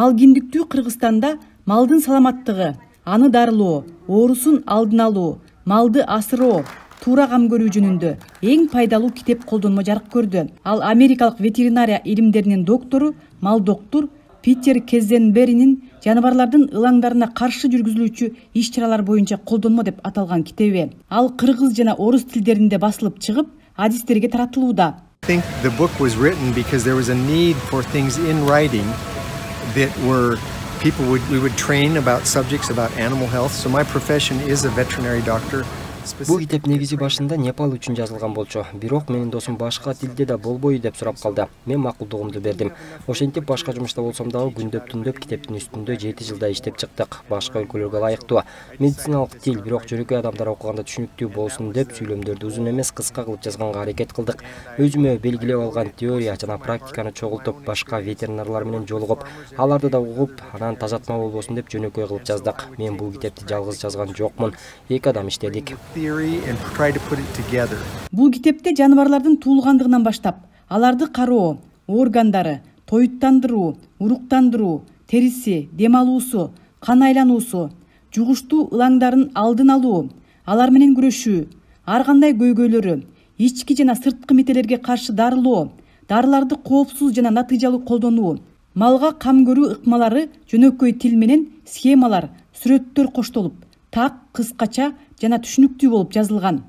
Малгиндиктүү Кыргызстанда малдын саламаттыгы, аны дарылоо, оорусун алдын алуу, малды асыроо, туура кам көрүү жөнүндө эң пайдалуу китеп колдонмо жарык көрдү. Ал америкалык ветеринария илимдеринин доктору, мал доктор Питер Кезенберинин жаныбарлардын ылаңдарына каршы жүргүзүлүүчү иш-чаралар боюнча колдонмо деп аталган китеби. Ал кыргыз жана орус тилдеринде басылып чыгып, адистерге таратылууда. I think the book was written because there was a need for things in writing that were we would train about subjects about animal health. So my profession is a veterinary doctor. Бул китеп негизи башында Непал үчүн жазылган болчу. Бирок менин досум башка тилде да болбойбу деп сурап калды. Мен макулдугумду бердим. Ошентип башка жумушта болсом дагы күндөп-түндөп китептин үстүндө 7 жылда иштеп чыктык. Башка өлкөлөргө ылайыктуу. Медициналык тил, бирок жөнөкөй адамдар окуганда түшүнүктүү болсун деп сүйлөмдөрдү узун эмес, кыска кылып жазганга аракет кылдык. Өзүмө белгилеп алган теория жана практиканы чогултуп, башка ветеринарлар менен жолугуп, аларды да угуп, анан тажатма болбосун деп жөнөкөй кылып жаздык. Мен бул китепти жалгыз жазган жокмун. 2 адам иштедик. Бул китепте жаныбарлардын туулгандыгынан баштап, аларды кароо, органдары, тоюттандыруу, уруктандыруу, териси, дем алуусу, кан айлануусу, жугуштуу ылаңдарын алдын алуу, алар менен күрөшүү, ар кандай көйгөйлөрү, ички жана сырткы метелерге каршы дарылоо, дарыларды коопсуз жана натыйжалуу колдонуу, малга кам көрүү ыкмалары жөнөкөй тил менен схемалар, сүрөттөр коштолуп, так, кыскача жана түшүнүктүү болуп жазылган.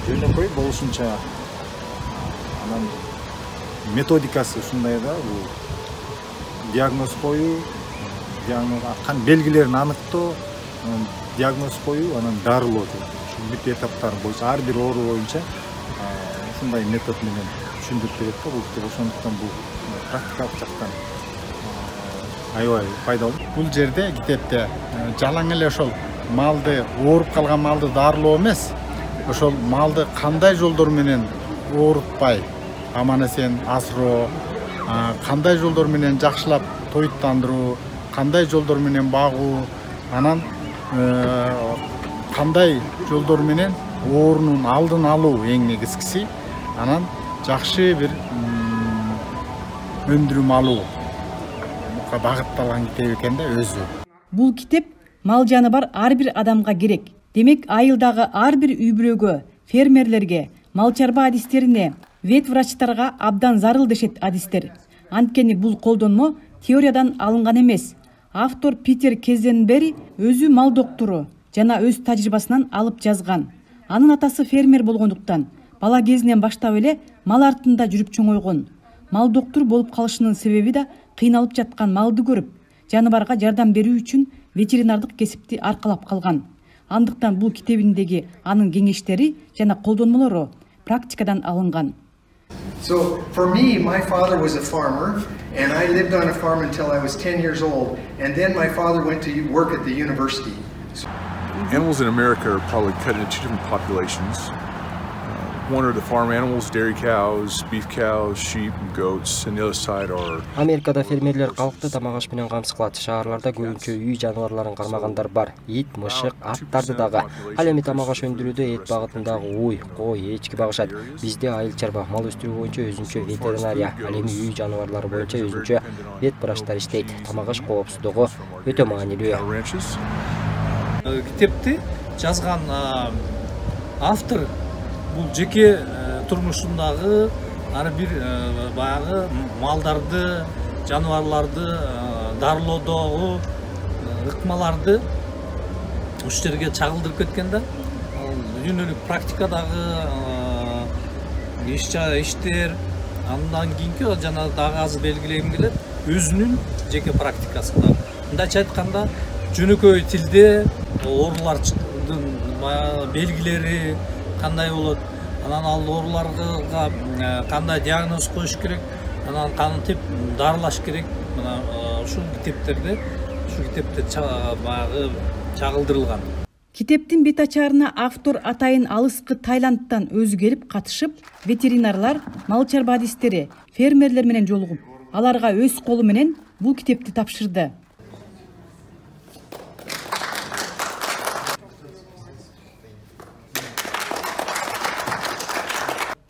Жөнөкөй болушунча анан методикасы ушундай да, бул диагноз коюу, кан белгилерин аныктоо, диагноз коюу, анан дарылоо деп. Ушул бүт этаптар боюнча ар бир оору боюнча ушундай метод менен түшүндүрүп берет да бул китеп. Ошондуктан бул практикалык жактан аябай пайдалуу. Бул жерде китепте жалаң эле ошол малды, ооруп калган малды дарылоо эмес, ошол малды кандай жолдор менен оорутпай, аман-эсен асыроо, кандай жолдор менен жакшылап тоюттандыруу, кандай жолдор менен багуу, анан кандай жолдор менен оорунун алдын алуу эң негизгиси, анан жакшы бир өндүрүм алуу багытталган китеп экен да өзү. Бул китеп мал жаны бар ар бир адамга керек. Демек, айылдагы ар бир үй-бүлөгө, фермерлерге, мал чарба адистерине, вет врачтарга абдан зарыл дешет адистер. Анткени бул колдонмо теориядан алынган эмес. Автор Питер Кезенбери өзү мал доктору жана өз тажрыйбасынан алып жазган. Анын атасы фермер болгондуктан бала кезинен баштап эле мал артында жүрүп чоңойгон. Мал доктор болуп калышынын себеби да кыйналып жаткан малды көрүп, жаныбарга жардам берүү үчүн ветеринардык кесипти аркалап калган. Андыктан бул китебиндеги анын кеңештери жана колдонмолору практикадан алынган. So for me, my father was a farmer, and I lived on a farm until I was 10 years old, and then my father went to work at the university. Animals in America are probably cut into 2 different populations. One are the farm animals, dairy cows, beef cows, sheep, goats, and the other side are... Америкада фермерлер калкты тамак аш менен камсыз кылат. Шаарларда көбүнчө үй жаныбарларын кармагандар бар. Ит, мышык, аттарды дагы. Ал эми тамак аш өндүрүүдө эт багытындагы уй, кой, эчки багышат. Бизде айыл чарба, мал өстүрүү боюнча өзүнчө ветеринария, ал эми үй жаныбарлары боюнча өзүнчө вет врачтар иштейт. Тамак аш коопсуздугу өтө маанилүү. Китепти жазган автор бул жеке турмушундагы ар бир баягы малдарды, жаныбарларды дарылоодогу ыкмаларды ушул жерге чагылдырып кеткен да. Жөнөлүк практикадагы иштер, андан кийинки жана дагы азыр белгилегим келет өзүнүн жеке практикасында. Мындайча айтканда, жөнөкөй тилде оорулардын белгилери кандай болот, анан ал ооруларга кандай диагноз коюш керек, анан кантип дарылаш керек. Мына ушул китепте баягы чагылдырылган. Китептин бет ачарына автор атайын алыскы Таиландтан өзү келип катышып, ветеринарлар, мал чарба адистери, фермерлер менен жолугуп, аларга өз колу менен бул китепти тапшырды.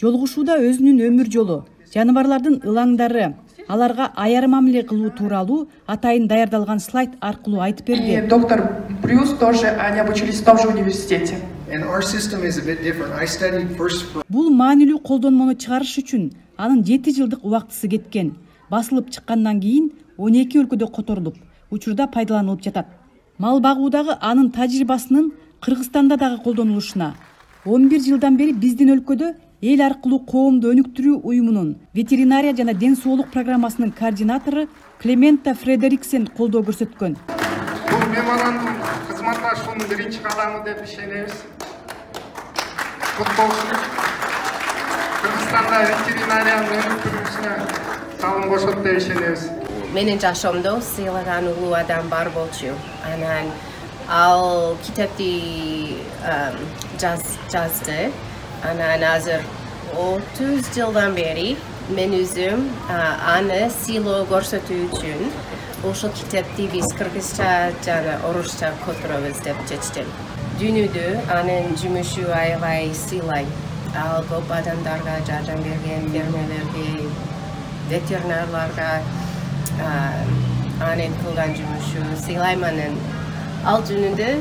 Жолугушууда өзүнүн өмүр жолу, жаныбарлардын ылаңдары, аларга аяр мамиле кылуу тууралуу атайын даярдалган слайд аркылуу айтып берди. И доктор Брюс тоже, они обучились в том же университете. And our system is a bit different. I studied first for... Бул маанилүү колдонмону чыгарыш үчүн анын 7 жылдык убактысы кеткен. Басылып чыккандан кийин 12 өлкөдө которулуп, учурда пайдаланылып жатат. Мал багуудагы анын тажрыйбасынын Кыргызстанда дагы колдонулушуна 11 жылдан бери биздин өлкөдө эл аркылуу коомду өнүктүрүү уюмунун ветеринария жана ден соолук программасынын координатору Клемента Фредериксен колдоо көрсөткөн. Бул меморандум кызматташуунун биринчи кадамы деп ишенебиз. Кыргызстанда ветеринариянын өнүктүрүүсүнө салым кошот деп ишенебиз. Менин жашоомдо сыйлаган улуу адам бар болчу. Анан ал китепти жазды. Анан азыр 30 жылдан бери мен өзүм аны сыйлоо көрсөтүү үчүн ошол китепти биз кыргызча жана орусча которобуз деп чечтим. Дүйнөдө анын жумушу аябай сыйлайм. Ал көп адамдарга жардам берген, фермерлерге, ветеринарларга анын кылган жумушу сыйлайм анын. Ал жөнүндө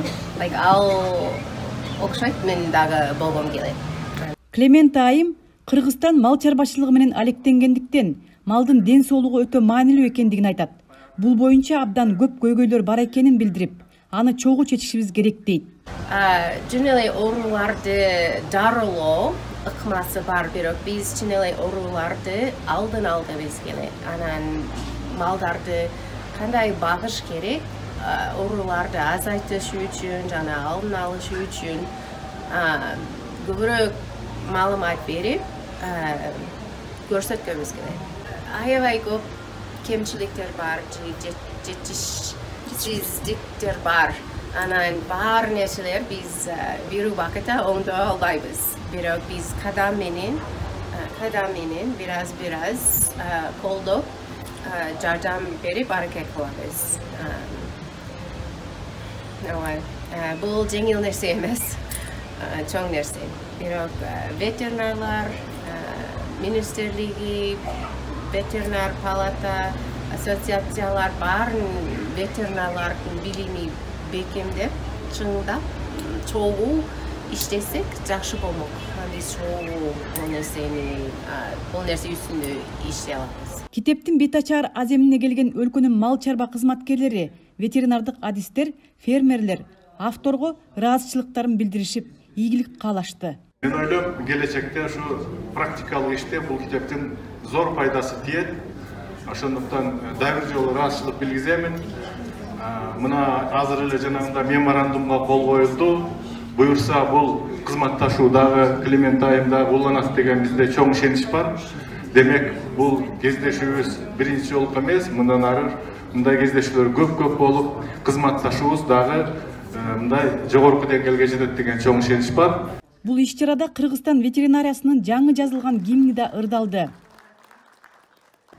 ал окшойт, мен дагы болгом келет. Клемента айым Кыргызстан мал чарбачылыгы менен алектенгендиктен малдын ден соолугу өтө маанилүү экендигин айтат. Бул боюнча абдан көп көйгөйлөр бар экенин билдирип, аны чогуу чечишибиз керек дейт. Чын эле ооруларды дарылоо ыкмасы бар, бирок биз чын эле ооруларды алдын алгыбыз келет. Анан малдарды кандай багыш керек, ооруларды азайтыш үчүн жана алдын алыш үчүн көбүрөөк маалымат берип көрсөткөнүбүз керек. Аябай көп кемчиликтер бар, жетишсиздиктер бар. Анан бар нерселер биз бир убакытта оңдой албайбыз. Бирок биз кадам менен бираз колдоп жардам берип аракет кылабыз. Бул жеңил нерсе эмес, чоң нерсе. Бирок ветеринарлар, министрлиги, ветеринар палата, ассоциациялар баарын ветеринарлардын билими бекемдеп, чыңдап, чогуу иштесек жакшы болмок. Биз чогуу бул нерсе үстүндө иштей алабыз. Китептин бет ачар аземине келген өлкөнүн мал чарба кызматкерлери, ветеринардык адистер, фермерлер авторго ыраазычылыктарын билдиришип, ийгилик каалашты. Мен ойлойм, келечекте ушу практикалык иште бул китептин зор пайдасы тиет. Ошондуктан дагы бир жолу ыраазычылык билгиземин. Мына азыр эле жанагында меморандумга кол коюлду. Буюрса бул кызматташуудагы Клемента айым дагы уланат деген бизде чоң ишенич бар. Демек бул кездешүүбүз биринчи жолку эмес, мындан ары мындай кездешүүлөр көп болуп, кызматташуубуз дагы мындай жогорку деңгээлге жетет деген чоң ишенич бар. Бул иш-чарада Кыргызстан ветеринариясынын жаңы жазылган гимни да ырдалды.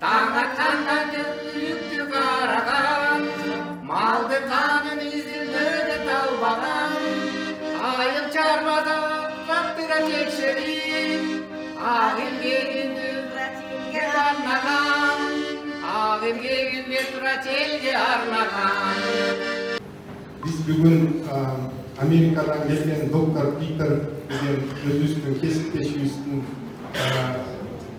Таң аткандан үктү караган, малды канын изилдөдө талбаган, айыл чарбада трактора текшерип, агемгегинди братинге арнаган, агемгегинди брателге арнаган. Биз бүгүн Америкадан келген доктор Питер деген өзүбүздүн кесиптешибиздин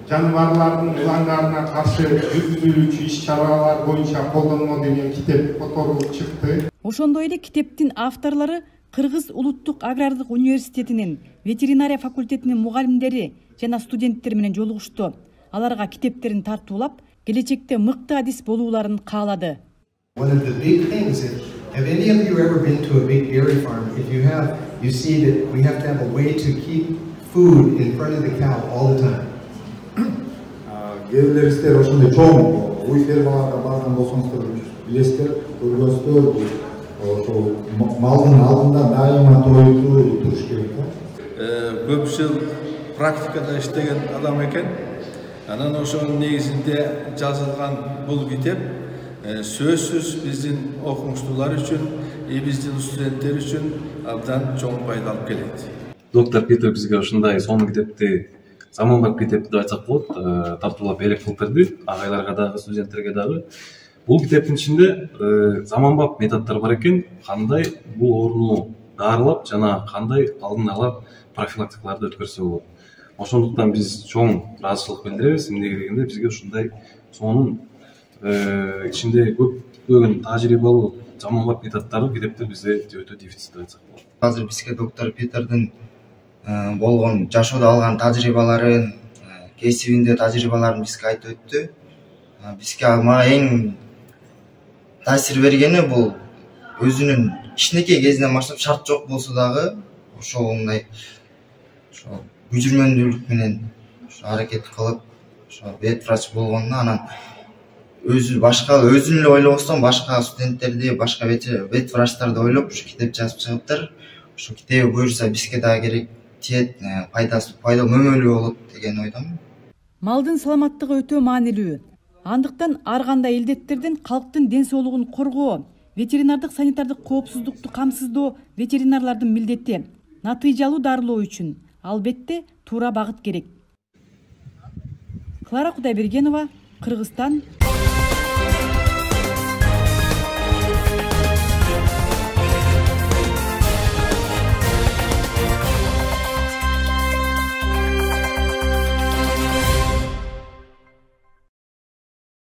жаныбарлардын уландарына каршы жүргүзүлүүчү иш-чаралар боюнча колдонмо деген китеп которулуп чыкты. Ошондой эле китептин авторлору Кыргыз улуттук агрардык университетинин ветеринария факультетинин мугалимдери жана студенттер менен жолугушту. Аларга китептерин тартуулап, келечекте мыкты адис болууларын каалады. Have any of you ever been to a big dairy farm? If you see that we have to have a way to keep food in front of the cow all the time. Gerilerisler ошондой чоң уй фермаларга барган болсоңуздар билесиздер, көргөнсүздөр ошол малдын алдында дайыма тоюп туруш керек да. Көп жыл практикада иштеген адам экен. Анан ошонун негизинде жазылган бул китеп сөзсүз биздин окумуштуулар үчүн, биздин студенттер үчүн абдан чоң пайда алып келет. Доктор Питер бизге ушундай сонун китепти заманбап китепти деп айтсак болот. Тартуулап элек кылып берди агайларга дагы, студенттерге дагы. Бул китептин ичинде заманбап методдор бар экен, кандай бул ооруну дарылап жана кандай алдын ала профилактикаларды өткөрсө болот. Ошондуктан биз чоң ыраазычылык билдиребиз. Эмнеге дегенде бизге ушундай сонун ичинде көптөгөн тажрыйбалуу заманбап методдору китептер бизде өтө дефицит деп айтсак болот. Азыр бизге доктор Питердин болгон жашоодо алган тажрыйбаларын, кесибинде тажрыйбаларын бизге айтып өттү. Бизге мага эң таасир бергени бул өзүнүн кичинекей кезинен баштап шарт жок болсо дагы ошондой күжүрмөндүүлүк менен аракет кылып вет врач болгонуна, анан өзүн эле ойлобостон башка студенттерди, башка вет врачтарды ойлоп ушу китеп жазып чыгыптыр. Ушу китеби буюрса бизге дагы керек тиет, пайда мөмөлүү болот деген ойдомун. Малдын саламаттыгы өтө маанилүү. Андыктан ар кандай илдеттерден калктын ден соолугун коргоо, ветеринардык санитардык коопсуздукту камсыздоо ветеринарлардын милдети. Натыйжалуу дарылоо үчүн албетте туура багыт керек. Клара Кудайбергенова, Кыргызстан,